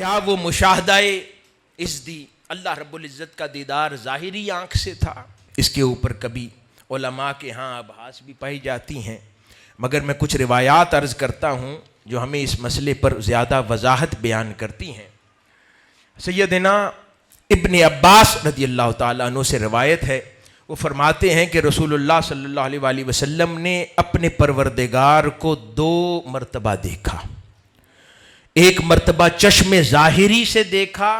کیا وہ مشاہدہ ازدی اللہ رب العزت کا دیدار ظاہری آنکھ سے تھا؟ اس کے اوپر کبھی علماء کے ہاں ابحاث بھی پائی جاتی ہیں، مگر میں کچھ روایات عرض کرتا ہوں جو ہمیں اس مسئلے پر زیادہ وضاحت بیان کرتی ہیں۔ سیدنا ابن عباس رضی اللہ تعالیٰ عنہ سے روایت ہے، وہ فرماتے ہیں کہ رسول اللہ صلی اللہ علیہ وآلہ وسلم نے اپنے پروردگار کو 2 مرتبہ دیکھا۔ ایک مرتبہ چشم ظاہری سے دیکھا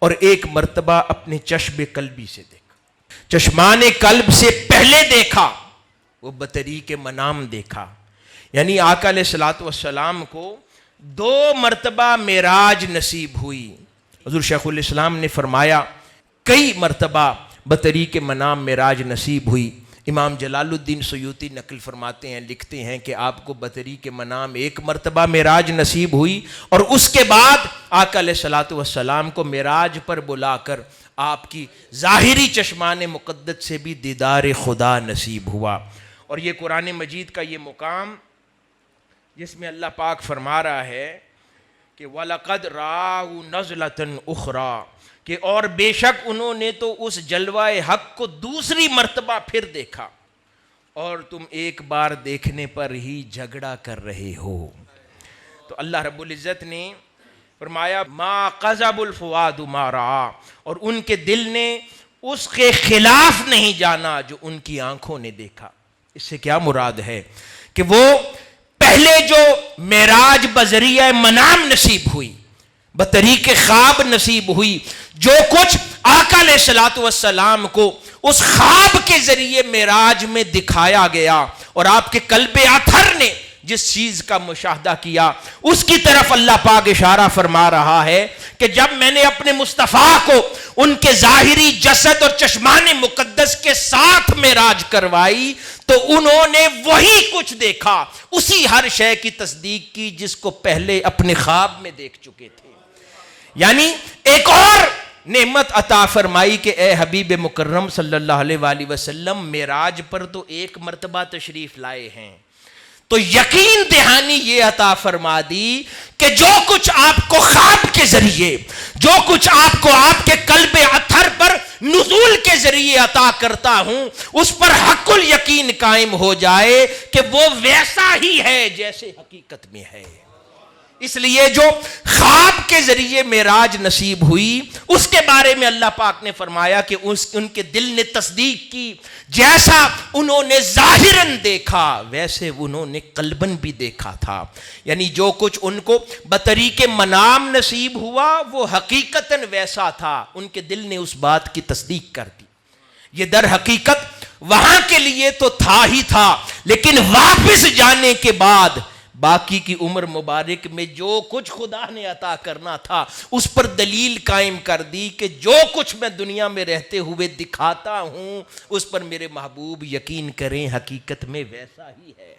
اور ایک مرتبہ اپنے چشم قلبی سے دیکھا۔ چشمان قلب سے پہلے دیکھا وہ بطریق منام دیکھا، یعنی آقا علیہ الصلوۃ والسلام کو 2 مرتبہ معراج نصیب ہوئی۔ حضور شیخ الاسلام نے فرمایا کئی مرتبہ بطریق منام معراج نصیب ہوئی۔ امام جلال الدین سیوطی نقل فرماتے ہیں، لکھتے ہیں کہ آپ کو بطریق منام 1 مرتبہ معراج نصیب ہوئی، اور اس کے بعد آقا علیہ الصلوۃ والسلام کو معراج پر بلا کر آپ کی ظاہری چشمان مقدس سے بھی دیدار خدا نصیب ہوا۔ اور یہ قرآن مجید کا یہ مقام جس میں اللہ پاک فرما رہا ہے کہ وَلَقَدْ رَآهُ نَزْلَةً أُخْرَىٰ، کہ اور بے شک انہوں نے تو اس جلوہ حق کو دوسری مرتبہ پھر دیکھا، اور تم ایک بار دیکھنے پر ہی جھگڑا کر رہے ہو۔ تو اللہ رب العزت نے فرمایا ما قذب الفؤاد ما رأى، اور ان کے دل نے اس کے خلاف نہیں جانا جو ان کی آنکھوں نے دیکھا۔ اس سے کیا مراد ہے کہ وہ پہلے جو معراج بذریعہ منام نصیب ہوئی، بطریق خواب نصیب ہوئی، جو کچھ آقا علیہ الصلوۃ والسلام کو اس خواب کے ذریعے معراج میں دکھایا گیا، اور آپ کے قلب اطہر نے جس چیز کا مشاہدہ کیا، اس کی طرف اللہ پاک اشارہ فرما رہا ہے کہ جب میں نے اپنے مصطفیٰ کو ان کے ظاہری جسد اور چشمان مقدس کے ساتھ معراج کروائی تو انہوں نے وہی کچھ دیکھا، اسی ہر شے کی تصدیق کی جس کو پہلے اپنے خواب میں دیکھ چکے تھے۔ یعنی ایک اور نعمت عطا فرمائی کہ اے حبیب مکرم صلی اللہ علیہ وآلہ وسلم معراج پر تو 1 مرتبہ تشریف لائے ہیں، تو یقین دہانی یہ عطا فرما دی کہ جو کچھ آپ کو خواب کے ذریعے، جو کچھ آپ کو آپ کے قلب اطہر پر نزول کے ذریعے عطا کرتا ہوں، اس پر حق الیقین قائم ہو جائے کہ وہ ویسا ہی ہے جیسے حقیقت میں ہے۔ اس لیے جو خواب کے ذریعے معراج نصیب ہوئی اس کے بارے میں اللہ پاک نے فرمایا کہ ان کے دل نے تصدیق کی، جیسا انہوں نے ظاہراً دیکھا ویسے انہوں نے قلباً بھی دیکھا تھا۔ یعنی جو کچھ ان کو بطریق منام نصیب ہوا وہ حقیقتاً ویسا تھا، ان کے دل نے اس بات کی تصدیق کر دی۔ یہ در حقیقت وہاں کے لیے تو تھا ہی تھا، لیکن واپس جانے کے بعد باقی کی عمر مبارک میں جو کچھ خدا نے عطا کرنا تھا اس پر دلیل قائم کر دی کہ جو کچھ میں دنیا میں رہتے ہوئے دکھاتا ہوں اس پر میرے محبوب یقین کریں حقیقت میں ویسا ہی ہے،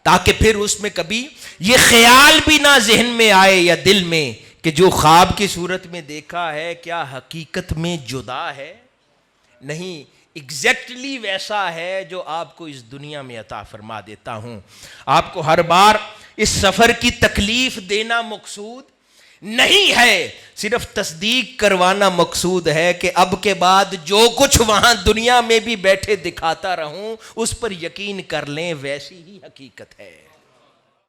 تاکہ پھر اس میں کبھی یہ خیال بھی نہ ذہن میں آئے یا دل میں کہ جو خواب کی صورت میں دیکھا ہے کیا حقیقت میں جدا ہے؟ نہیں، ایگزیکٹلی ویسا ہے جو آپ کو اس دنیا میں عطا فرما دیتا ہوں۔ آپ کو ہر بار اس سفر کی تکلیف دینا مقصود نہیں ہے، صرف تصدیق کروانا مقصود ہے کہ اب کے بعد جو کچھ وہاں دنیا میں بھی بیٹھے دکھاتا رہوں اس پر یقین کر لیں ویسی ہی حقیقت ہے۔